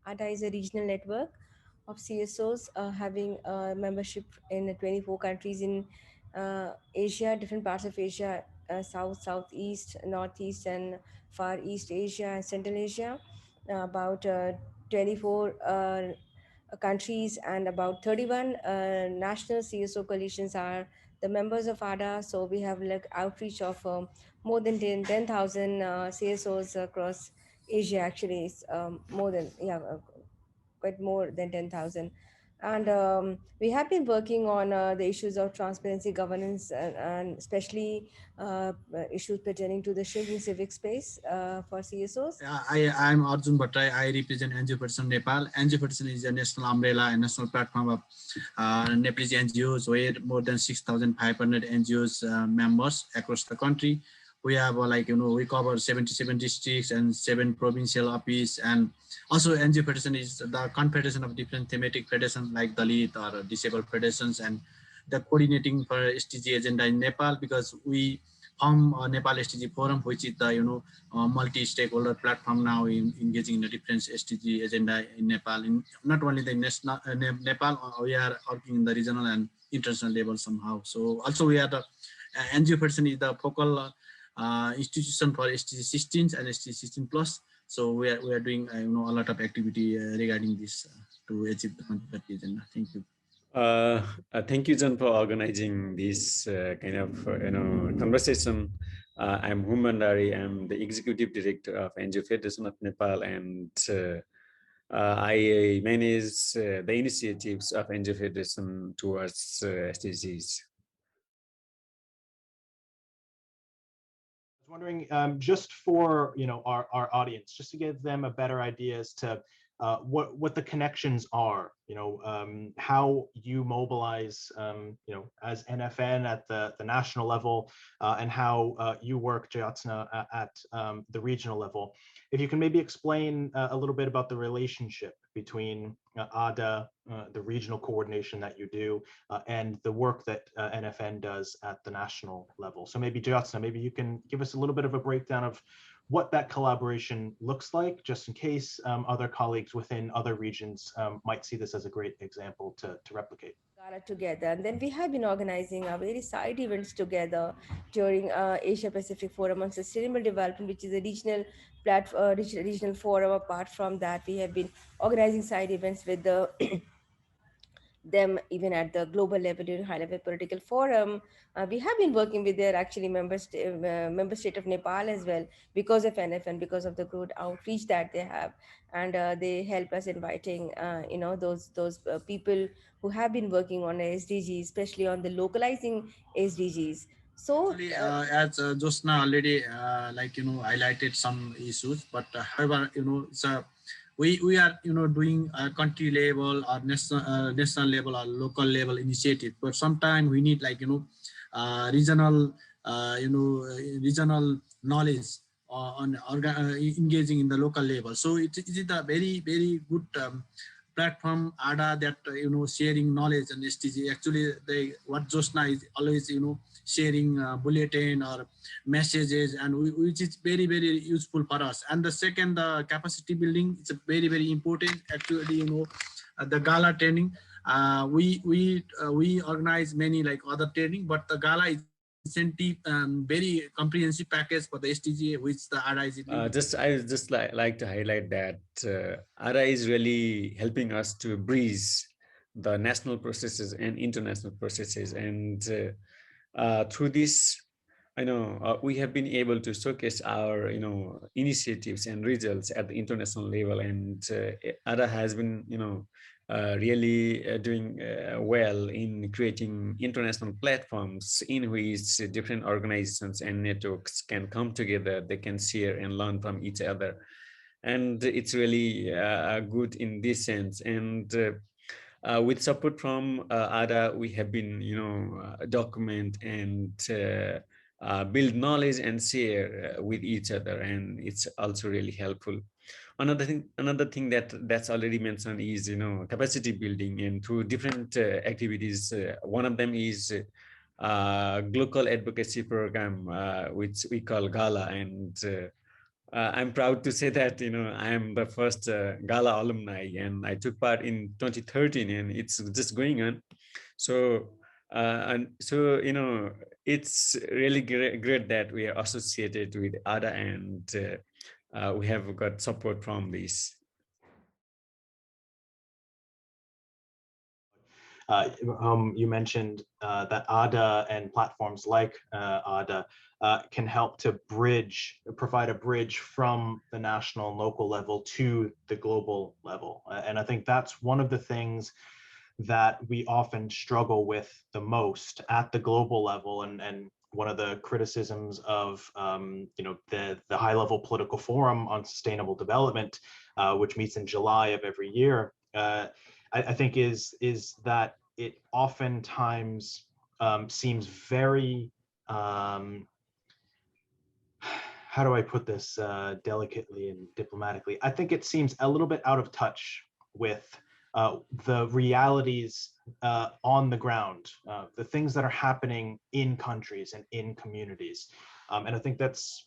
ADA is a regional network of CSOs having membership in 24 countries in Asia, different parts of Asia, South, Southeast, Northeast, and Far East Asia and Central Asia. About 24 countries and about 31 national CSO coalitions are the members of ADA. So we have like outreach of more than 10,000 CSOs across Asia. Actually, it's more than, yeah, quite more than 10,000. And we have been working on the issues of transparency, governance, and especially issues pertaining to the shrinking civic space for CSOs. I'm Arjun Bhattarai. I represent NGO Federation of Nepal. NGO Federation is a national umbrella and national platform of Nepalese NGOs, where more than 6,500 NGOs members across the country. We have we cover 77 districts and 7 provincial offices, and also NGO Federation is the confederation of different thematic federations like Dalit or disabled federations, and the coordinating for SDG agenda in Nepal, because we form Nepal SDG Forum, which is the multi-stakeholder platform now in engaging in the different SDG agenda in Nepal. In not only the national Nepal, we are working in the regional and international level somehow. So also we are the NGO Federation is the focal institution for SDG 16 and SDG 16 plus. So we are doing a lot of activity regarding this to achieve the 2030 agenda. Thank you. Thank you, John, for organizing this kind of conversation. I'm Bhandari. I'm the executive director of NGO Federation of Nepal, and I manage the initiatives of NGO Federation towards SDGs. I was wondering, just for our audience, just to give them a better idea as to what the connections are, how you mobilize, as NFN at the national level, and how you work, Jyotsna, at the regional level. If you can maybe explain a little bit about the relationship between ADA, the regional coordination that you do, and the work that NFN does at the national level. So maybe Jyotsna, maybe you can give us a little bit of a breakdown of what that collaboration looks like, just in case other colleagues within other regions might see this as a great example to replicate. Together, and then we have been organizing our various side events together during Asia Pacific Forum on Sustainable Development, which is a regional platform, regional forum. Apart from that, we have been organizing side events with the them even at the global level during high level political forum. We have been working with their actually member state of Nepal as well, because of NFN, because of the good outreach that they have, and they help us inviting those people who have been working on SDGs, especially on the localizing SDGs. So actually, as Jyotsna already highlighted some issues, but however, it's a we are doing a country level or national level or local level initiative, but sometimes we need regional regional knowledge on engaging in the local level. So it is a very good platform, ADA, that sharing knowledge and SDG. Actually, what Jyotsna is always sharing bulletin or messages, and which is very useful for us. And the second, capacity building, it's a very important. Actually, the gala training, we organize many like other training, but the gala is incentive, very comprehensive package for the SDG, which the ADA is. I just like to highlight that ADA is really helping us to breeze the national processes and international processes, and through this, I know we have been able to showcase our initiatives and results at the international level, and ADA has been really doing well in creating international platforms in which different organizations and networks can come together. They can share and learn from each other, and it's really good in this sense. And with support from ADA, we have been document and build knowledge and share with each other, and it's also really helpful. Another thing that's already mentioned is capacity building, and through different activities. One of them is global advocacy program, which we call GALA, and I'm proud to say that, I am the first gala alumni, and I took part in 2013, and it's just going on. So, and so, it's really great that we are associated with ADA, and we have got support from this. You mentioned that ADA and platforms like ADA can help to provide a bridge from the national and local level to the global level. And I think that's one of the things that we often struggle with the most at the global level. And one of the criticisms of the high level political forum on sustainable development, which meets in July of every year, I think is that it oftentimes seems very, how do I put this delicately and diplomatically? I think it seems a little bit out of touch with the realities on the ground, the things that are happening in countries and in communities. And I think that's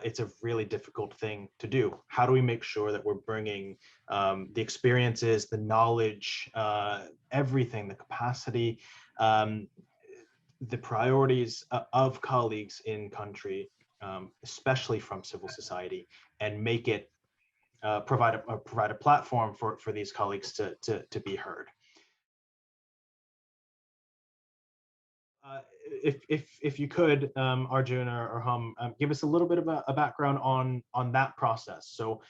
it's a really difficult thing to do. How do we make sure that we're bringing the experiences, the knowledge, everything, the capacity, the priorities of colleagues in country, especially from civil society, and make it provide a platform for these colleagues to be heard. If you could, Arjun or Hum, give us a little bit of a background on that process. So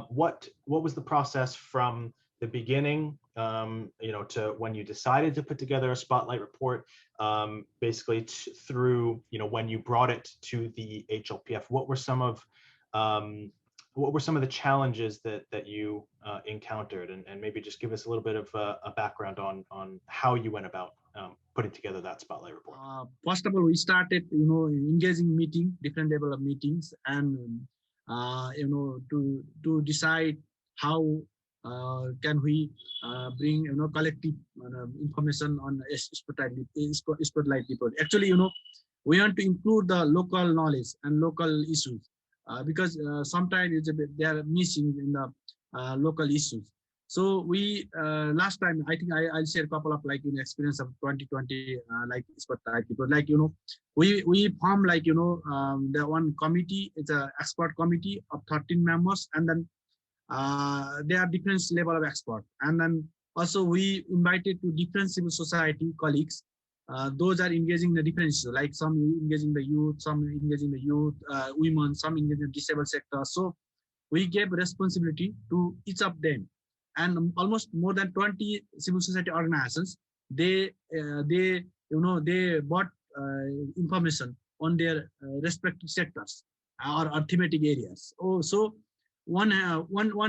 what was the process from the beginning, to when you decided to put together a spotlight report, basically through, when you brought it to the HLPF? What were some of the challenges that you encountered, and maybe just give us a little bit of a background on how you went about putting together that spotlight report? First of all, we started, engaging different level of meetings, and to decide how can we bring collective information on spotlight report. Actually, we want to include the local knowledge and local issues because sometimes they are missing in the local issues. So we last time, I think I'll share a couple of experience of 2020 spotlight report. We formed the one committee. It's a expert committee of 13 members, and then there are different level of expert. And then also we invited to different civil society colleagues. Those are engaging the different issues, like some engaging the youth, some engaging the youth, women, some engaging the disabled sector. So we gave responsibility to each of them, and almost more than 20 civil society organizations, they bought information on their respective sectors or thematic areas. Oh, so one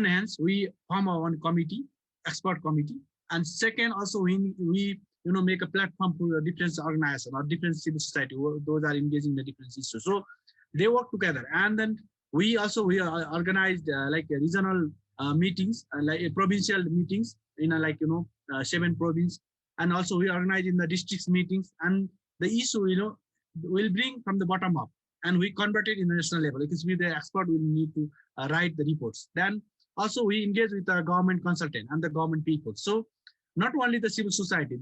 hands we form our one committee, expert committee, and second also we make a platform for different organizations or different civil society. Those are engaging the different issues. So they work together, and then we organized regional meetings, provincial meetings in 7 province, and also we organize in the districts meetings, and the issue will bring from the bottom up, and we convert it in the national level because we the expert will need to write the reports. Then also we engage with the government consultant and the government people. So not only the civil society.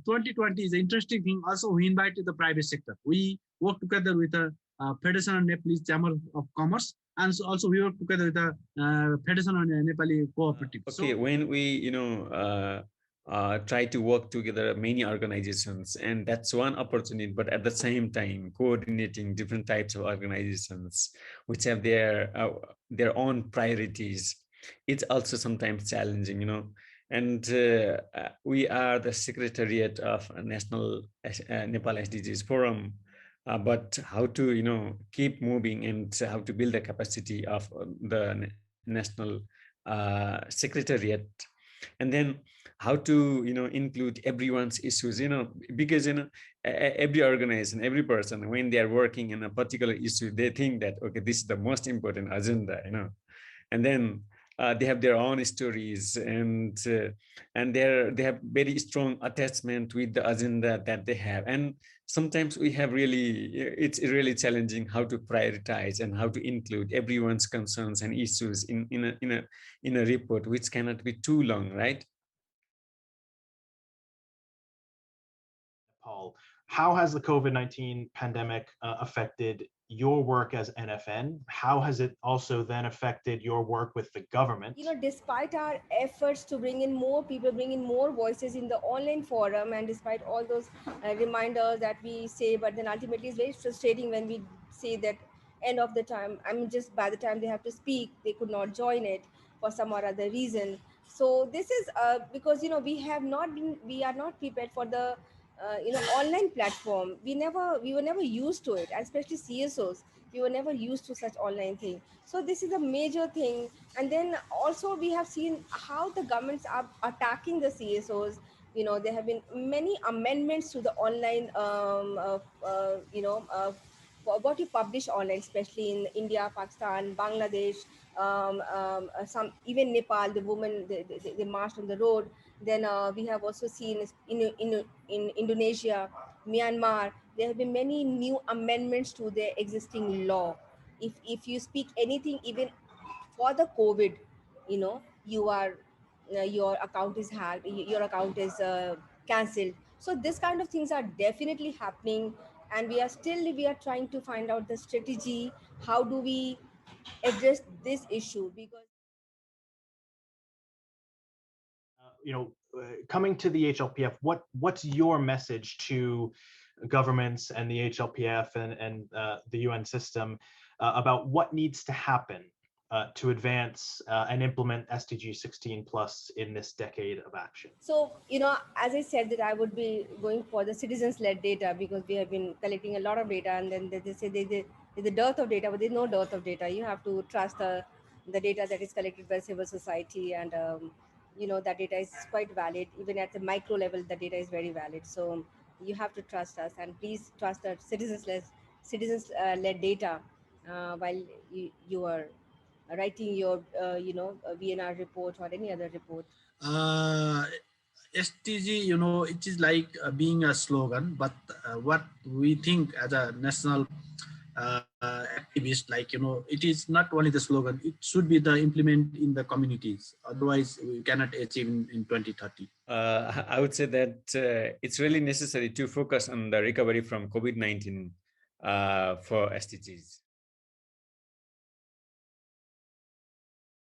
2020 is an interesting thing. Also we invited the private sector. We work together with the Federation of Nepalese Chamber of Commerce, and so also we work together with the Federation of Nepali Cooperative. Okay, so when we try to work together many organizations, and that's one opportunity, but at the same time coordinating different types of organizations which have their own priorities, it's also sometimes challenging, and we are the secretariat of National Nepal SDGs Forum. But how to keep moving, and how to build the capacity of the national secretariat, and then how to include everyone's issues, because every organization, every person, when they are working in a particular issue, they think that okay, this is the most important agenda, and then they have their own stories, and they have very strong attachment with the agenda that they have, and sometimes we have it's really challenging how to prioritize and how to include everyone's concerns and issues in a report, which cannot be too long, right? Paul, how has the COVID-19 pandemic affected your work as NFN? How has it also then affected your work with the government? You know, despite our efforts to bring in more people, bring in more voices in the online forum, and despite all those reminders that we say, but then ultimately it's very frustrating when we say that end of the time, I mean, just by the time they have to speak, they could not join it for some or other reason. So this is because, you know, we are not prepared for the online platform. We were never used to it, and especially CSOs, we were never used to such online thing. So this is a major thing. And then also we have seen how the governments are attacking the CSOs. You know, there have been many amendments to the online what you publish online, especially in India, Pakistan, Bangladesh, some even Nepal. The women, they marched on the road. Then we have also seen in Indonesia, Myanmar, there have been many new amendments to their existing law. If you speak anything, even for the COVID, you know, you are your account is hacked, your account is cancelled. So this kind of things are definitely happening, and we are trying to find out the strategy. How do we address this issue? Because coming to the HLPF, what's your message to governments and the HLPF and the UN system about what needs to happen to advance and implement SDG 16 plus in this decade of action? so, you know, as I said that I would be going for the citizens-led data, because we have been collecting a lot of data, and then they say there's a dearth of data, but there's no dearth of data. You have to trust the data that is collected by civil society, and you know, that data is quite valid. Even at the micro level, the data is very valid. So you have to trust us, and please trust the citizens-led data while you are writing your VNR report or any other report. Uh, STG, you know, it is like being a slogan, but what we think as a national activist, like, you know, it is not only the slogan, it should be the implement in the communities. Otherwise, we cannot achieve in 2030. I would say that it's really necessary to focus on the recovery from COVID-19 for SDGs.